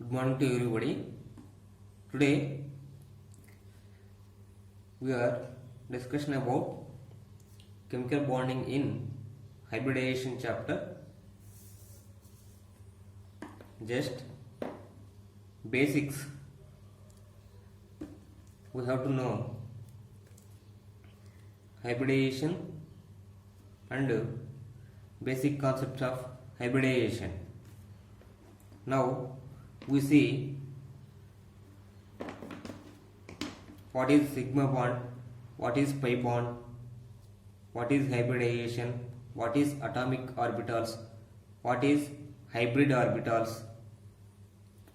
Good morning to everybody. Today we are discussing about chemical bonding in hybridization chapter. Just basics. We have to know hybridization and basic concepts of hybridization. Now we see what is sigma bond, what is pi bond, what is hybridization, what is atomic orbitals, what is hybrid orbitals.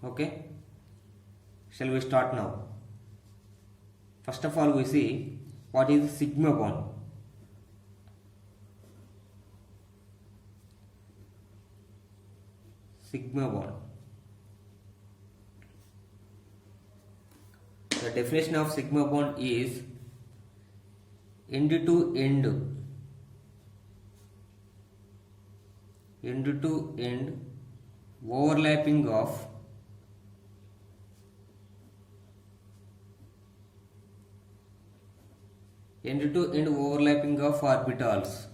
Okay, shall we start now? First of all, we see what is sigma bond. Sigma bond. The definition of sigma bond is end to end overlapping of orbitals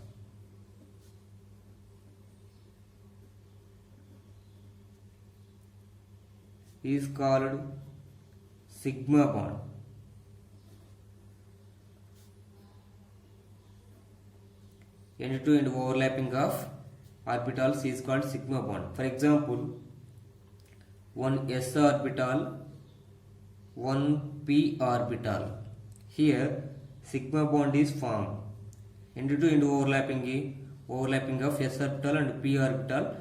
is called sigma bond. End-to-end overlapping of orbitals is called sigma bond. For example, one s orbital, one p orbital. Here sigma bond is formed. End-to-end overlapping of s orbital and p orbital.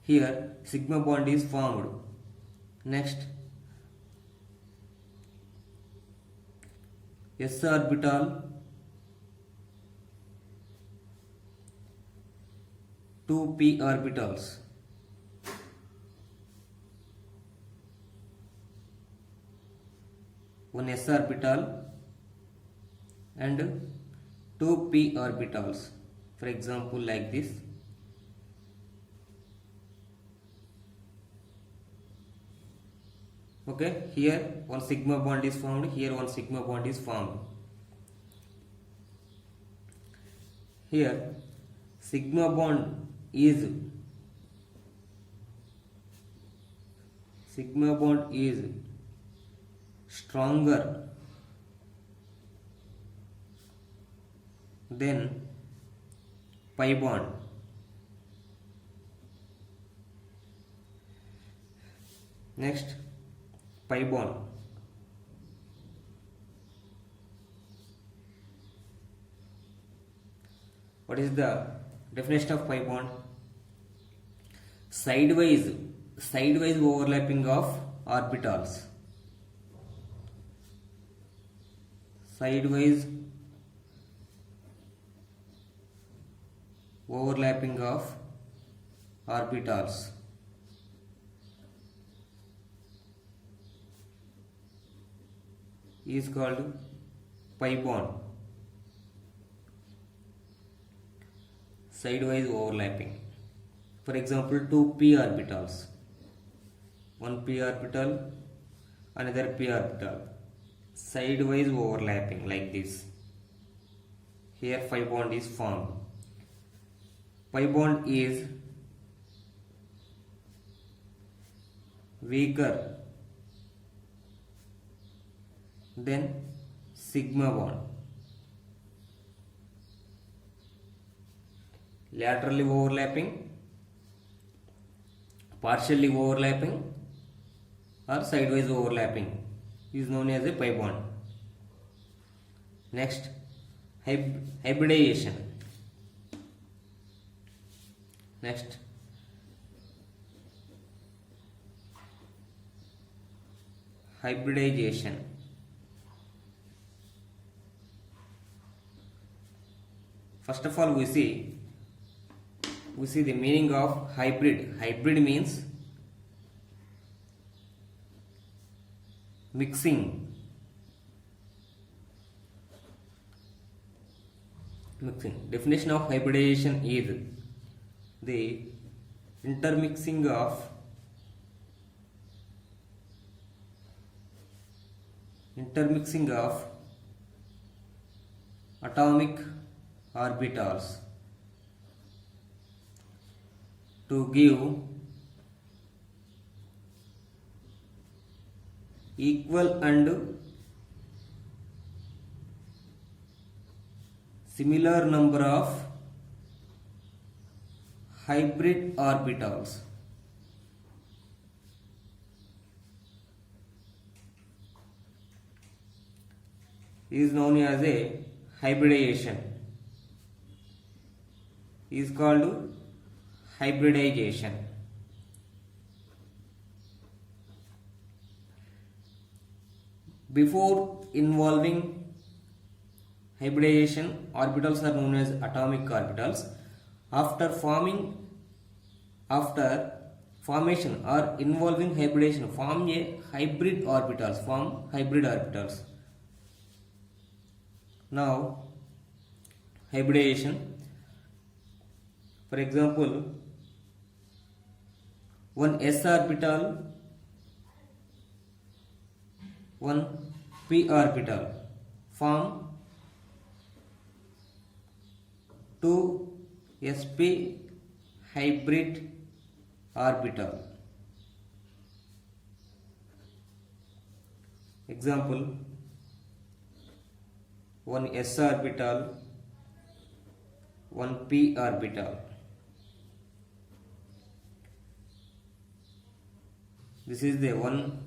Here sigma bond is formed. Next, s orbital, 2p orbitals. One s orbital and 2p orbitals. For example, like this. Okay, here one sigma bond is formed, here one sigma bond is formed. Here sigma bond is stronger than pi bond. Next, pi bond. What is the definition of pi bond? Sidewise overlapping of orbitals. Sidewise overlapping of orbitals is called pi bond. Sidewise overlapping. For example, two p orbitals. One p orbital, another p orbital. Sidewise overlapping like this. Here pi bond is formed. Pi bond is weaker than sigma bond. Laterally overlapping, partially overlapping, or sidewise overlapping is known as a pi bond. Next, hybridization. Next, hybridization. First of all, we see the meaning of hybrid. Hybrid means mixing. Definition of hybridization is the intermixing of intermixing of atomic orbitals to give equal and similar number of hybrid orbitals. Is known as a hybridization. Is called hybridization. Before involving hybridization, orbitals are known as atomic orbitals. After formation or involving hybridization, form hybrid orbitals. Now, hybridization. For example, one s orbital, one p orbital form two sp hybrid orbital. Example, one s orbital, one p orbital. This is the one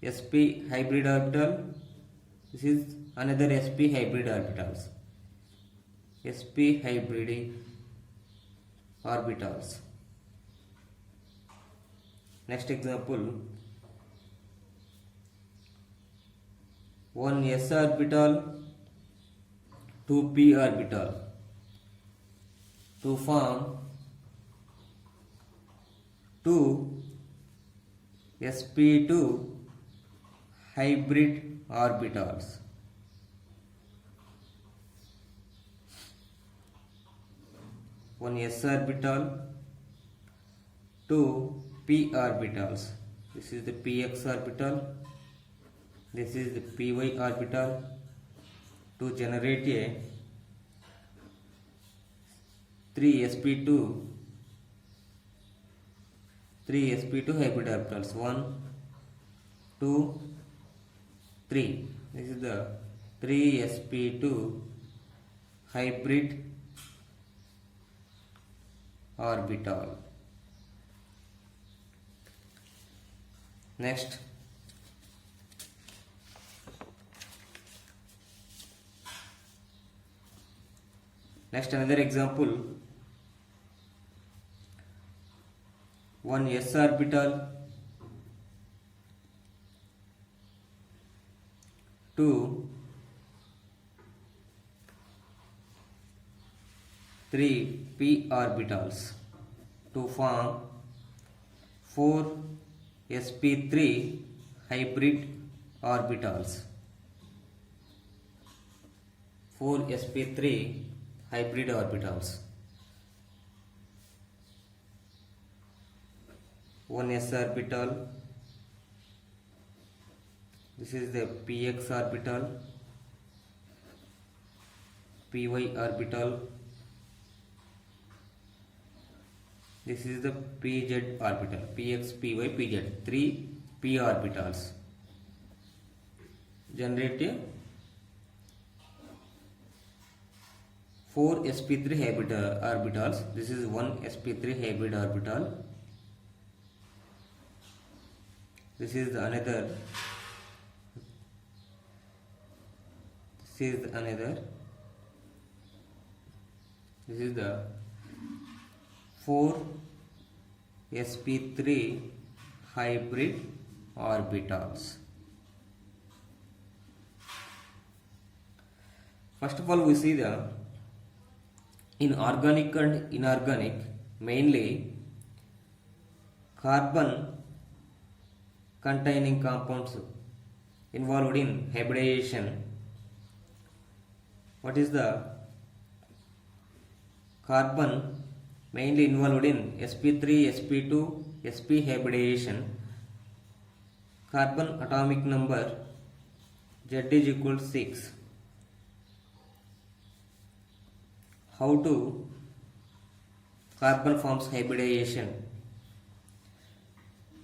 sp hybrid orbital. This is another sp hybrid orbitals. Sp hybrid orbitals. Next example, one s orbital, two p orbital to form two sp2 hybrid orbitals. One s orbital, two p orbitals. This is the px orbital, this is the py orbital, to generate a 3 sp2 hybrid orbitals. 1, 2, 3. This is the 3 sp2 hybrid orbital. Next, another example, one s orbital, two 3 p orbitals to form 4 sp3 hybrid orbitals. 4 sp3 hybrid orbitals. One s orbital, this is the px orbital, py orbital, this is the pz orbital, px, py, pz, 3 p orbitals. Generate a 4 sp3 hybrid orbitals. This is one sp3 hybrid orbital. This is the another. This is the another. This is the 4 sp3 hybrid orbitals. First of all, we see the in organic and inorganic, mainly carbon containing compounds involved in hybridization. What is the carbon mainly involved in sp3, sp2, sp hybridization? Carbon atomic number Z is equal to 6. How to carbon forms hybridization?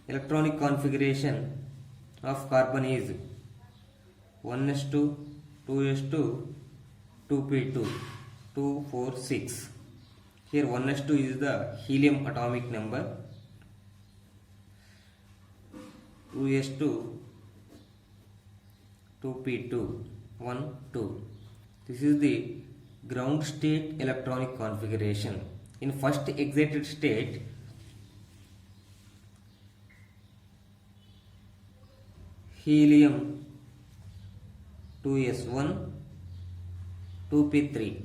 Electronic configuration of carbon is 1s2, 2s2, 2p2, 2, 4, 6. Here 1s2 is the helium atomic number, 2s2, 2p2, 1, 2. This is the ground state electronic configuration. In first excited state, helium 2s1, 2p3,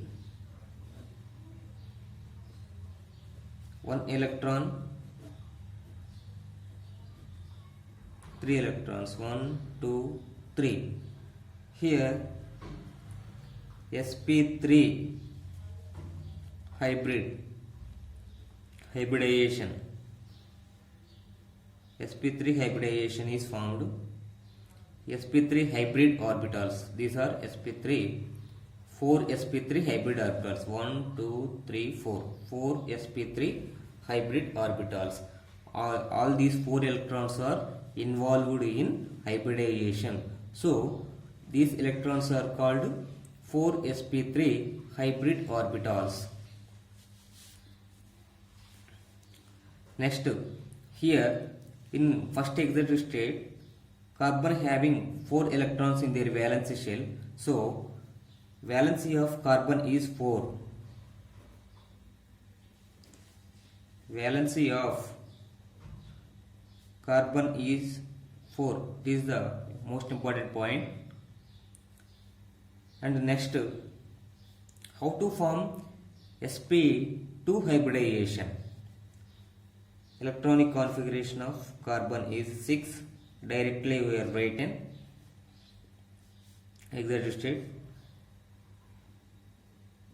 1 electron, 3 electrons, 1, 2, 3. Here sp3 hybridization is found. sp3 hybrid orbitals, these are sp3, 4 sp3 hybrid orbitals, 1, 2, 3, 4 sp3 hybrid orbitals. All these 4 electrons are involved in hybridization. So these electrons are called 4 sp3 hybrid orbitals. Next, here in first excited state, carbon having 4 electrons in their valence shell. So valency of carbon is 4. Valency of carbon is 4. This is the most important point. And next, how to form sp2 hybridization? Electronic configuration of carbon is 6. Directly we are writing excited state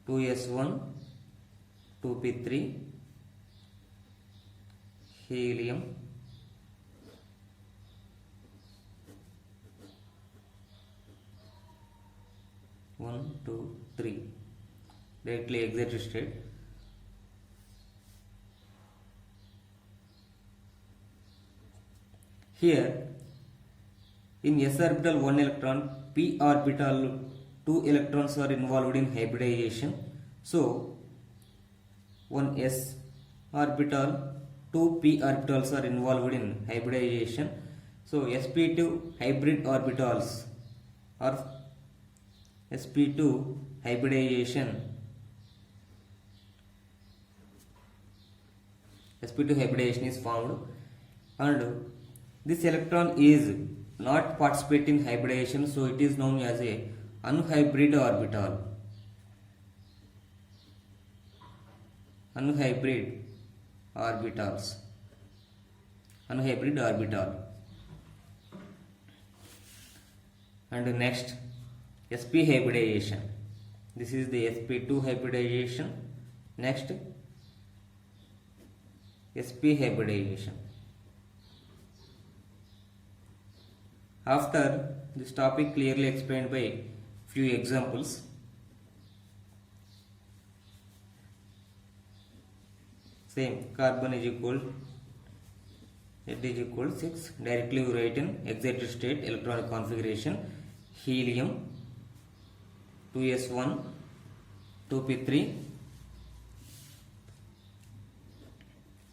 2s1, 2p3, helium, one, two, three. Directly excited state. Here in s orbital 1 electron, p orbital 2 electrons are involved in hybridization. So 1 s orbital, 2 p orbitals are involved in hybridization. So sp2 hybrid orbitals or sp2 hybridization is found, and this electron is not participating in hybridization, so it is known as a unhybrid orbital. Unhybrid orbital. And next, sp hybridization. This is the sp2 hybridization. Next, sp hybridization. After this topic clearly explained by few examples, same carbon is equal, it is equal 6. Directly we write in excited state electronic configuration: helium 2s1, 2p3,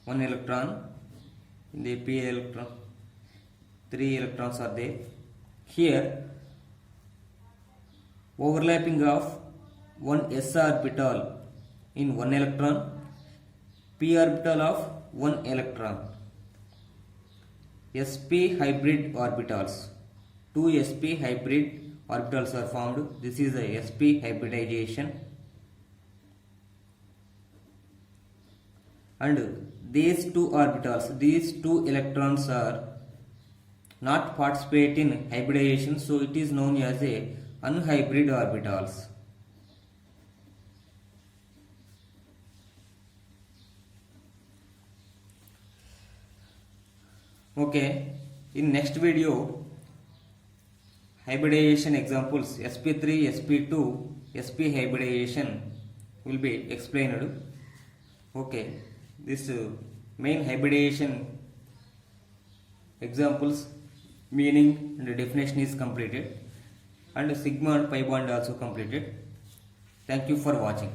1 electron, in the p electron 3 electrons are there. Here overlapping of 1 s orbital in 1 electron, p orbital of 1 electron, sp hybrid orbitals, 2 sp hybrid orbitals are formed. This is a sp hybridization, and these two orbitals, these 2 electrons are not participate in hybridization, so it is known as a unhybrid orbitals. Okay, in next video hybridization examples sp3, sp2, sp hybridization will be explained. Okay, this main hybridization examples meaning and definition is completed, and sigma and pi bond also completed. Thank you for watching.